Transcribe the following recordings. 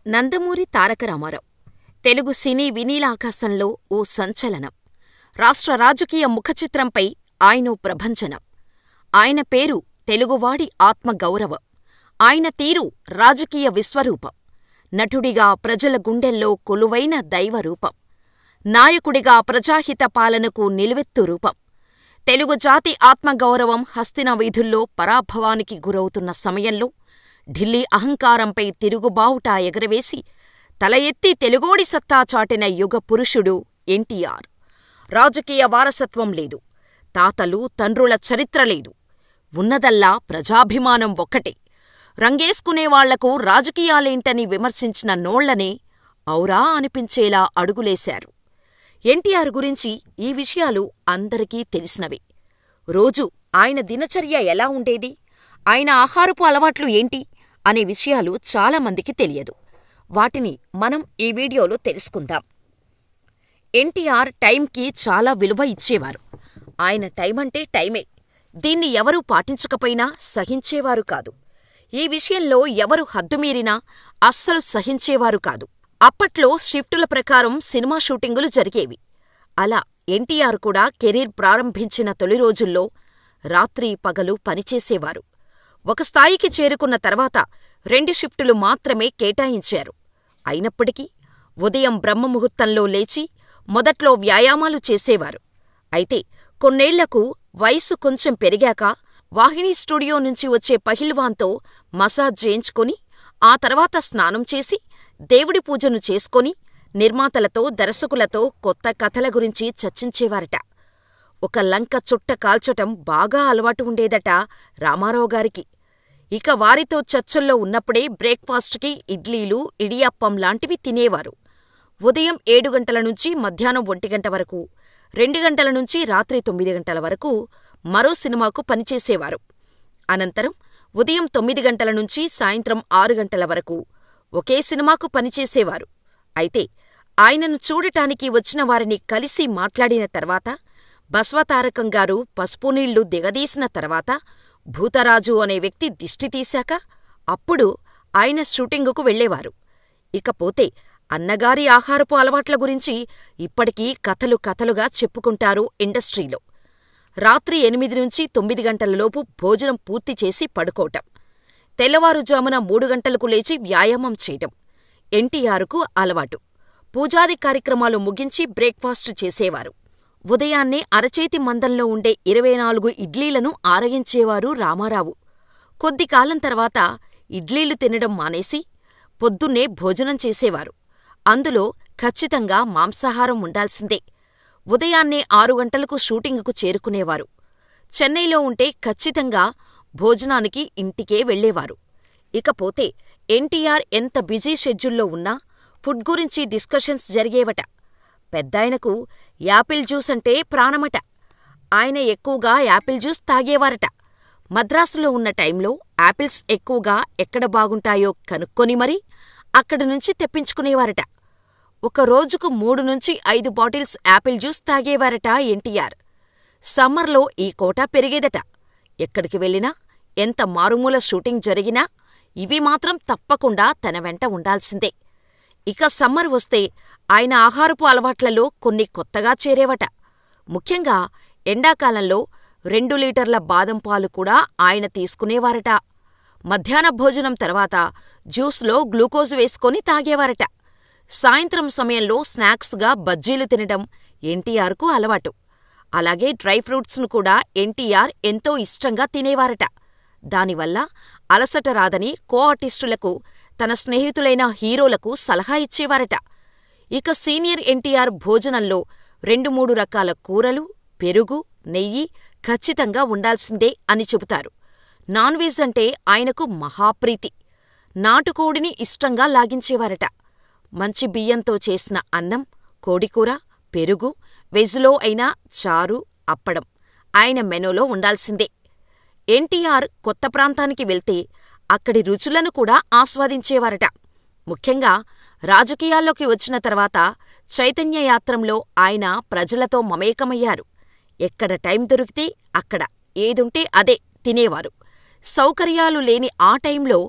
నందమూరి తారక రామారావు తెలుగు సినీ వినీలాకాశంలో ఓ సంచలనం. రాష్ట్ర రాజకీయ ముఖచిత్రంపై ఆయనో ప్రభంజనం. ఆయన పేరు తెలుగువాడి ఆత్మగౌరవం. ఆయన తీరు రాజకీయ విశ్వరూపం. నటుడిగా ప్రజల గుండెల్లో కొలువైన దైవరూపం. నాయకుడిగా ప్రజాహిత పాలనకు నిలువెత్తు రూపం. తెలుగు జాతి ఆత్మగౌరవం హస్తిన వీధుల్లో పరాభవానికి గురవుతున్న సమయంలో ఢిల్లీ అహంకారంపై తిరుగుబావుట ఎగరవేసి తల ఎత్తి తెలుగోడి సత్తా చాటిన యుగ పురుషుడు ఎన్టీఆర్. రాజకీయ వారసత్వం లేదు. తాతలు తండ్రుల చరిత్ర లేదు. ఉన్నదల్లా ప్రజాభిమానం ఒక్కటే. రంగేసుకునేవాళ్లకు రాజకీయాలేంటని విమర్శించిన నోళ్లనే ఔరా అనిపించేలా అడుగులేశారు. ఎన్టీఆర్ గురించి ఈ విషయాలు అందరికీ తెలిసినవే. రోజూ ఆయన దినచర్య ఎలా ఉండేది, ఆయన ఆహారపు అలవాట్లు ఏంటి అనే విషయాలు చాలామందికి తెలియదు. వాటిని మనం ఈ వీడియోలో తెలుసుకుందాం. ఎన్టీఆర్ టైంకి చాలా విలువ ఇచ్చేవారు. ఆయన టైమంటే టైమే. దీన్ని ఎవరూ పాటించకపోయినా సహించేవారు కాదు. ఈ విషయంలో ఎవరు హద్దుమీరినా అస్సలు సహించేవారు కాదు. అప్పట్లో షిఫ్టుల ప్రకారం సినిమా షూటింగులు జరిగేవి. అలా ఎన్టీఆర్ కూడా కెరీర్ ప్రారంభించిన తొలి రోజుల్లో రాత్రి పగలు పనిచేసేవారు. ఒక స్థాయికి చేరుకున్న తర్వాత 2 షిఫ్టులు మాత్రమే కేటాయించారు. అయినప్పటికీ ఉదయం బ్రహ్మముహూర్తంలో లేచి మొదట్లో వ్యాయామాలు చేసేవారు. అయితే కొన్నేళ్లకు వయసు కొంచెం పెరిగాక వాహినీ స్టూడియో నుంచి వచ్చే పహిల్వాన్తో మసాజ్ చేయించుకొని ఆ తర్వాత స్నానం చేసి దేవుడి పూజను చేసుకొని నిర్మాతలతో దర్శకులతో కొత్త కథల గురించి చర్చించేవారట. ఒక లంక చుట్ట కాల్చటం బాగా అలవాటు ఉండేదట రామారావు గారికి. ఇక వారితో చర్చల్లో ఉన్నప్పుడే బ్రేక్ఫాస్ట్కి ఇడ్లీలు, ఇడియప్పం లాంటివి తినేవారు. ఉదయం 7 గంటల నుంచి మధ్యాహ్నం 1 గంట వరకు, 2 గంటల నుంచి రాత్రి 9 గంటల వరకు మరో సినిమాకు పనిచేసేవారు. అనంతరం ఉదయం 9 గంటల నుంచి సాయంత్రం 6 గంటల వరకు ఒకే సినిమాకు పనిచేసేవారు. అయితే ఆయనను చూడటానికి వచ్చిన వారిని కలిసి మాట్లాడిన తర్వాత, బస్వతారకం గారు పసుపు నీళ్లు దిగదీసిన తర్వాత, భూతరాజు అనే వ్యక్తి దిష్టి తీశాక అప్పుడు ఆయన షూటింగుకు వెళ్లేవారు. ఇకపోతే అన్నగారి ఆహారపు అలవాట్ల గురించి ఇప్పటికీ కథలు కథలుగా చెప్పుకుంటారు ఇండస్ట్రీలో. రాత్రి 8 నుంచి 9 గంటలలోపు భోజనం పూర్తి చేసి పడుకోవటం. తెల్లవారుజామున 3 గంటలకు లేచి వ్యాయామం చేయటం ఎన్టీఆర్కు అలవాటు. పూజాది కార్యక్రమాలు ముగించి బ్రేక్ఫాస్ట్ చేసేవారు. ఉదయాన్నే అరచేతి మందంలో ఉండే 24 ఇడ్లీలను ఆరగించేవారు రామారావు. కొద్ది కాలం తర్వాత ఇడ్లీలు తినడం మానేసి పొద్దున్నే భోజనం చేసేవారు. అందులో ఖచ్చితంగా మాంసాహారం ఉండాల్సిందే. ఉదయాన్నే 6 గంటలకు షూటింగుకు చేరుకునేవారు. చెన్నైలో ఉంటే ఖచ్చితంగా భోజనానికి ఇంటికే వెళ్లేవారు. ఇకపోతే ఎన్టీఆర్ ఎంత బిజీ షెడ్యూల్లో ఉన్నా ఫుడ్ గురించి డిస్కషన్స్ జరిగేవట. పెద్దాయనకు యాపిల్ జ్యూస్ అంటే ప్రాణమట. ఆయన ఎక్కువగా యాపిల్ జ్యూస్ తాగేవారట. మద్రాసులో ఉన్న టైంలో యాపిల్స్ ఎక్కువగా ఎక్కడ బాగుంటాయో కనుక్కొని మరీ అక్కడి నుంచి తెప్పించుకునేవారట. ఒక రోజుకు 3 నుంచి 5 బాటిల్స్ యాపిల్ జ్యూస్ తాగేవారట ఎన్టీఆర్. సమ్మర్లో ఈ కోటా పెరిగేదట. ఎక్కడికి వెళ్ళినా, ఎంత మారుమూల షూటింగ్ జరిగినా ఇవి మాత్రం తప్పకుండా తన వెంట ఉండాల్సిందే. ఇక సమ్మర్ వస్తే ఆయన ఆహారపు అలవాట్లలో కొన్ని కొత్తగా చేరేవట. ముఖ్యంగా ఎండాకాలంలో 2 లీటర్ల బాదం పాలు కూడా ఆయన తీసుకునేవారట. మధ్యాహ్న భోజనం తర్వాత జ్యూస్లో గ్లూకోజ్ వేసుకొని తాగేవారట. సాయంత్రం సమయంలో స్నాక్స్గా బజ్జీలు తినడం ఎన్టీఆర్కు అలవాటు. అలాగే డ్రై ఫ్రూట్స్ను కూడా ఎన్టీఆర్ ఎంతో ఇష్టంగా తినేవారట. దానివల్ల అలసట రాదని కో ఆర్టిస్టులకు, తన స్నేహితులైన హీరోలకు సలహా ఇచ్చేవారట. ఇక సీనియర్ ఎన్టీఆర్ భోజనంలో 2-3 రకాల కూరలు, పెరుగు, నెయ్యి ఖచ్చితంగా ఉండాల్సిందే అని చెబుతారు. నాన్ వెజ్ అంటే ఆయనకు మహాప్రీతి. నాటుకోడిని ఇష్టంగా లాగించేవారట. మంచి బియ్యంతో చేసిన అన్నం, కోడికూర, పెరుగు, వెజ్లో అయినా చారు, అప్పడం ఆయన మెనూలో ఉండాల్సిందే. ఎన్టీఆర్ కొత్త ప్రాంతానికి వెళ్తే అక్కడి రుచులను కూడా ఆస్వాదించేవారట. ముఖ్యంగా రాజకీయాల్లోకి వచ్చిన తర్వాత చైతన్యయాత్రంలో ఆయన ప్రజలతో మమేకమయ్యారు. ఎక్కడ టైం దొరికితే అక్కడ, ఏదుంటే అదే తినేవారు. సౌకర్యాలు లేని ఆ టైంలో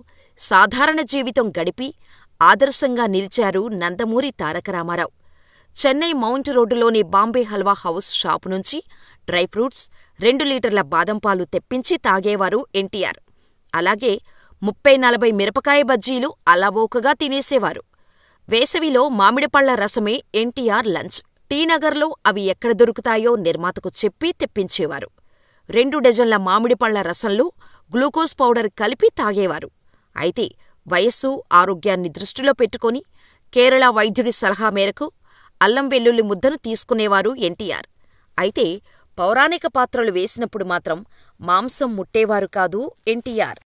సాధారణ జీవితం గడిపి ఆదర్శంగా నిలిచారు నందమూరి తారక రామారావు. చెన్నై మౌంట్ రోడ్డులోని బాంబే హల్వా హౌస్ షాపు నుంచి డ్రై ఫ్రూట్స్, 2 లీటర్ల బాదంపాలు తెప్పించి తాగేవారు ఎన్టీఆర్. అలాగే 30-40 మిరపకాయ బజ్జీలు అలవోకగా తినేసేవారు. వేసవిలో మామిడిపళ్ల రసమే ఎన్టీఆర్ లంచ్. టీనగర్లో అవి ఎక్కడ దొరుకుతాయో నిర్మాతకు చెప్పి తెప్పించేవారు. 2 డజన్ల మామిడిపళ్ల రసంలో గ్లూకోజ్ పౌడర్ కలిపి తాగేవారు. అయితే వయస్సు, ఆరోగ్యాన్ని దృష్టిలో పెట్టుకుని కేరళ వైద్యుడి సలహా మేరకు అల్లం వెల్లుల్లి ముద్దను తీసుకునేవారు ఎన్టీఆర్. అయితే పౌరాణిక పాత్రలు వేసినప్పుడు మాత్రం మాంసం ముట్టేవారు కాదు ఎన్టీఆర్.